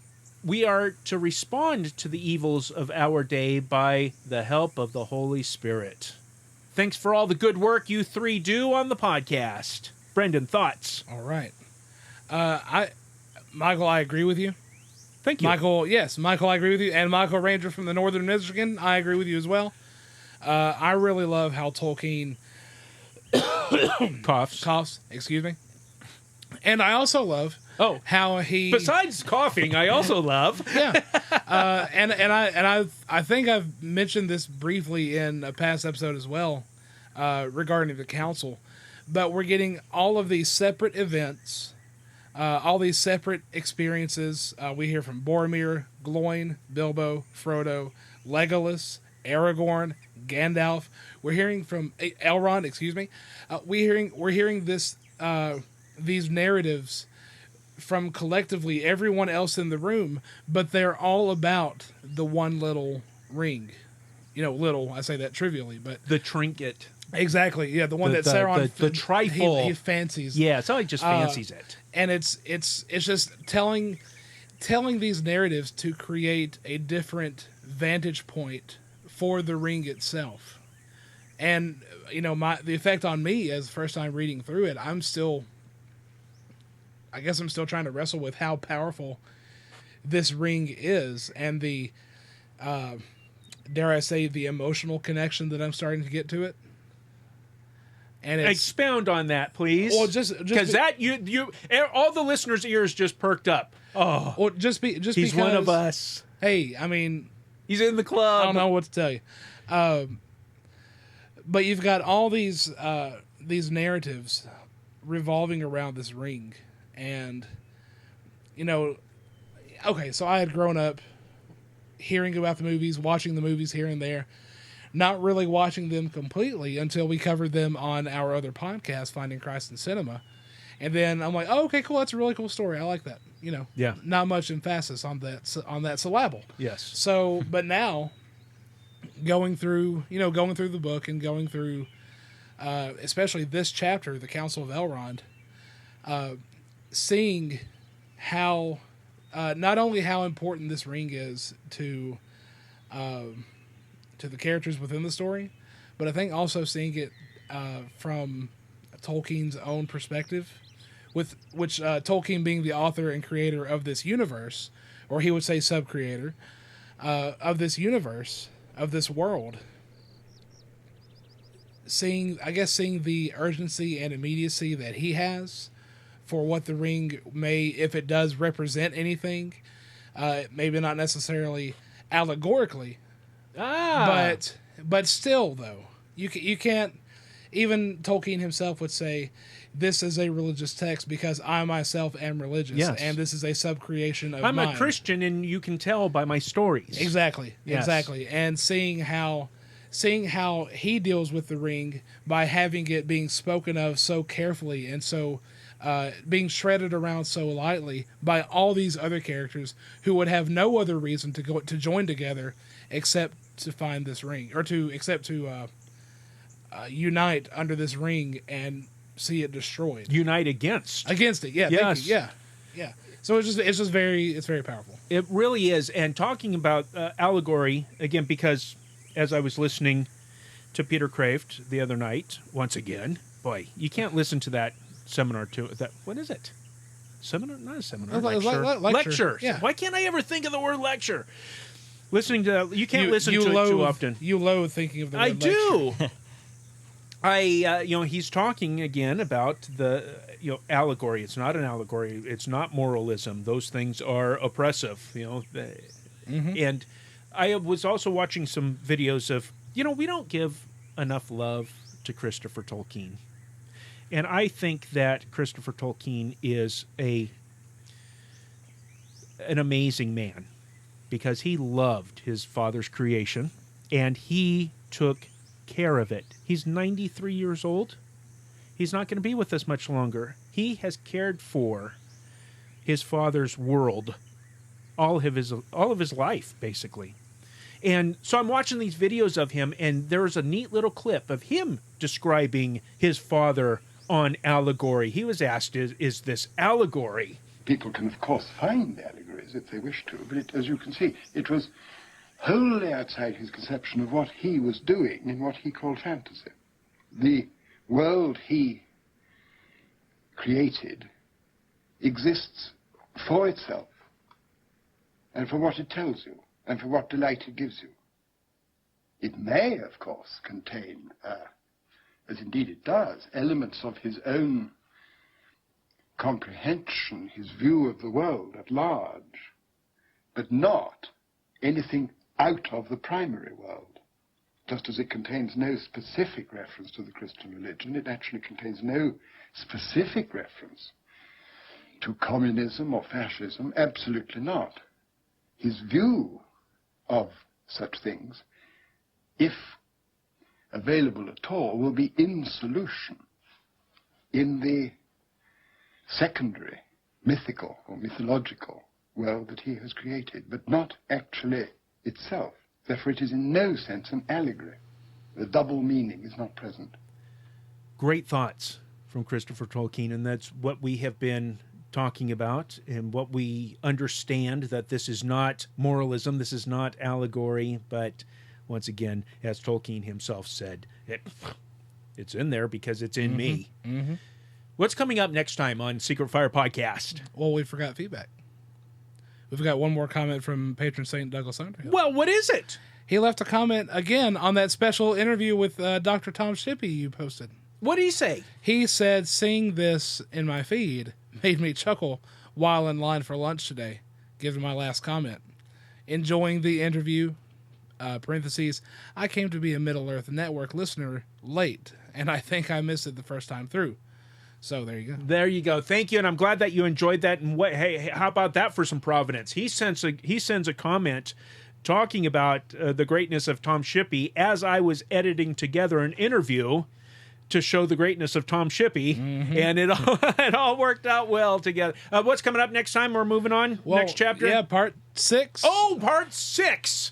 we are to respond to the evils of our day by the help of the Holy Spirit. Thanks for all the good work you three do on the podcast. Brenden, thoughts? All right. Michael, I agree with you. Thank you. Michael, I agree with you. And Michael Ranger from the Northern Michigan, I agree with you as well. I really love how Tolkien coughs, excuse me. And I also love how he, besides coughing, I also love. Yeah. I think I've mentioned this briefly in a past episode as well, regarding the council. But we're getting all of these separate events, all these separate experiences. We hear from Boromir, Gloin, Bilbo, Frodo, Legolas, Aragorn, Gandalf. We're hearing from Elrond. Excuse me. We're hearing this these narratives from collectively everyone else in the room, but they're all about the one little ring. Little. I say that trivially, but the trinket. Exactly. Yeah, the one that Sauron the trifle he fancies. Yeah, so he just fancies it. And it's just telling these narratives to create a different vantage point for the ring itself. And the effect on me as first time reading through it, I'm still trying to wrestle with how powerful this ring is, and the dare I say the emotional connection that I'm starting to get to it. And expound on that, please. Well, just because that you all the listeners' ears just perked up. Oh, well, he's because, one of us. Hey, I mean, he's in the club. I don't know what to tell you. But you've got all these narratives revolving around this ring, and okay, so I had grown up hearing about the movies, watching the movies here and there. Not really watching them completely until we covered them on our other podcast, Finding Christ in Cinema. And then I'm like, oh, okay, cool. That's a really cool story. I like that. Yeah. Not much emphasis on that syllable. Yes. So, but now going through the book and going through, especially this chapter, the Council of Elrond, seeing how, not only how important this ring is to the characters within the story, but I think also seeing it from Tolkien's own perspective, with which Tolkien being the author and creator of this universe, or he would say sub-creator of this universe, of this world. Seeing the urgency and immediacy that he has for what the ring may, if it does represent anything, maybe not necessarily allegorically, but still though, you can't. Even Tolkien himself would say, this is a religious text because I myself am religious, yes. and this is a sub-creation of I'm mine. a Christian, and you can tell by my stories. Exactly, yes. exactly. And seeing how he deals with the ring by having it being spoken of so carefully and so being shredded around so lightly by all these other characters who would have no other reason to join together except to find this ring, or to unite under this ring and see it destroyed. Unite against it. Yeah. Yes. Thank you. Yeah. So it's very powerful. It really is. And talking about allegory again, because as I was listening to Peter Kraft the other night, once again, boy, you can't listen to that seminar what is it? Seminar? Not a seminar. Lecture. Yeah. Why can't I ever think of the word lecture? Listening to you can't listen to it too often. You loathe thinking of the word lecture. I do. He's talking again about the allegory. It's not an allegory. It's not moralism. Those things are oppressive. And I was also watching some videos of we don't give enough love to Christopher Tolkien, and I think that Christopher Tolkien is an amazing man because he loved his father's creation and he took care of it. He's 93 years old. He's not going to be with us much longer. He has cared for his father's world all of his life, basically. And so I'm watching these videos of him, and there's a neat little clip of him describing his father on allegory. He was asked, is this allegory? People can, of course, find allegories if they wish to, but as you can see, it was wholly outside his conception of what he was doing in what he called fantasy. The world he created exists for itself and for what it tells you and for what delight it gives you. It may, of course, contain, as indeed it does, elements of his own comprehension, his view of the world at large, but not anything out of the primary world. Just as it contains no specific reference to the Christian religion, it actually contains no specific reference to communism or fascism. Absolutely not. His view of such things, if available at all, will be in solution in the secondary mythical or mythological world that he has created, but not actually itself. Therefore, it is in no sense an allegory. The double meaning is not present. Great thoughts from Christopher Tolkien, and that's what we have been talking about and what we understand, that this is not moralism, this is not allegory, but once again, as Tolkien himself said, it's in there because it's in me. Mm-hmm. What's coming up next time on Secret Fire Podcast? Well, we forgot feedback. We've got one more comment from patron Saint Douglas Underhill. Well, what is it? He left a comment again on that special interview with Dr. Tom Shippey you posted. What did he say? He said, seeing this in my feed made me chuckle while in line for lunch today. Given my last comment. Enjoying the interview, parentheses, I came to be a Middle-earth Network listener late, and I think I missed it the first time through. So there you go. There you go. Thank you, and I'm glad that you enjoyed that. And hey, how about that for some providence? He sends a comment talking about the greatness of Tom Shippey as I was editing together an interview to show the greatness of Tom Shippey, and it all worked out well together. What's coming up next time? We're moving on. Next chapter? Yeah, part 6. Oh, part 6.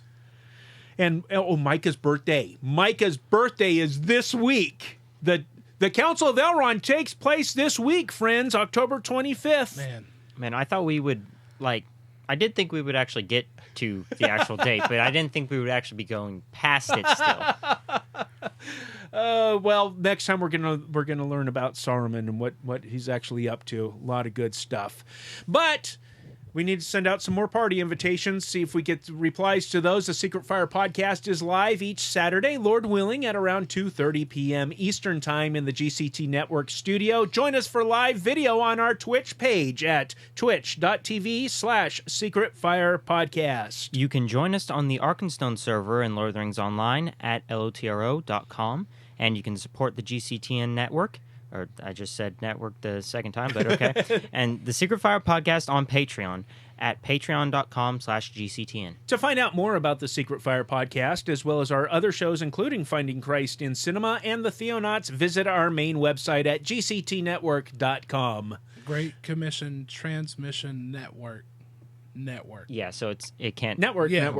And Micah's birthday. Micah's birthday is this week. The Council of Elrond takes place this week, friends, October 25th. Man, I thought we would, I did think we would actually get to the actual date, but I didn't think we would actually be going past it still. Well, next time we're gonna learn about Saruman and what he's actually up to. A lot of good stuff. But we need to send out some more party invitations, see if we get replies to those. The Secret Fire podcast is live each Saturday, Lord willing, at around 2:30 p.m. Eastern Time in the GCT Network studio. Join us for live video on our Twitch page at twitch.tv/secretfirepodcast. You can join us on the Arkenstone server in Lord of the Rings Online at lotro.com, and you can support the GCTN network. Or I just said network the second time, but okay. And the Secret Fire podcast on Patreon at patreon.com/GCTN. To find out more about the Secret Fire podcast, as well as our other shows, including Finding Christ in Cinema and the Theonauts, visit our main website at gctnetwork.com. Great Commission Transmission Network. Yeah, so it can't... Network. Yeah,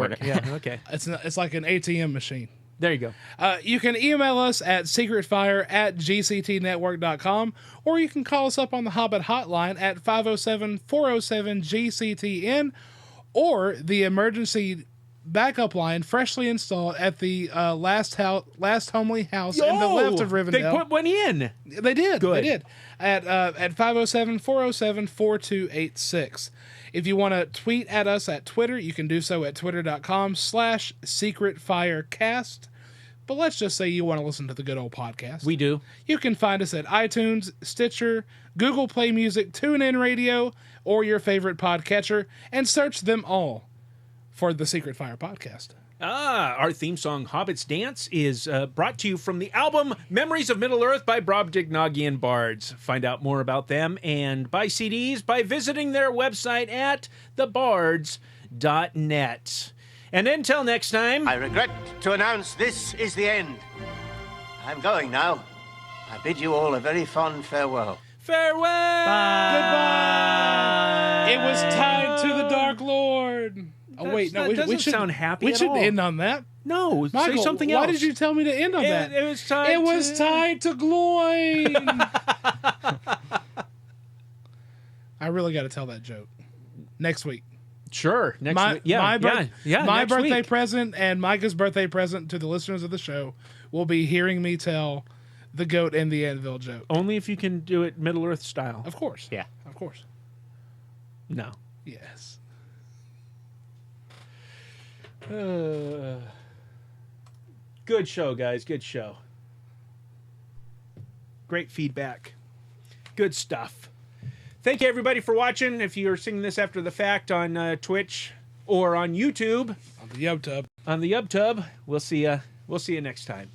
okay. It's like an ATM machine. There you go. You can email us at secretfire@gctnetwork.com, or you can call us up on the Hobbit hotline at 507-407-GCTN, or the emergency backup line freshly installed at the last homely house in the left of Rivendell. They put one in. They did. Good. They did. At 507-407-4286. If you want to tweet at us at Twitter, you can do so at twitter.com/secretfirecast. But let's just say you want to listen to the good old podcast. We do. You can find us at iTunes, Stitcher, Google Play Music, TuneIn Radio, or your favorite podcatcher, and search them all for the Secret Fire podcast. Our theme song, Hobbit's Dance, is brought to you from the album Memories of Middle-earth by Brobdingnagian Bards. Find out more about them and buy CDs by visiting their website at thebards.net. And until next time... I regret to announce this is the end. I'm going now. I bid you all a very fond farewell. Farewell! Bye! Goodbye! It was tied to the Dark Lord. Oh, wait, no, we should sound happy. We shouldn't end on that. No, Michael, say something else. Why did you tell me to end on that? It was tied. It was tied to Gloin. I really got to tell that joke next week. Sure, next week. Yeah, my next birthday week. present and Micah's birthday present to the listeners of the show will be hearing me tell the goat and the anvil joke. Only if you can do it Middle-earth style. Of course. Yeah. Of course. No. Yes. Good show, guys. Good show. Great feedback. Good stuff. Thank you, everybody, for watching. If you're seeing this after the fact on Twitch or on YouTube, on the YubTub, we'll see you next time.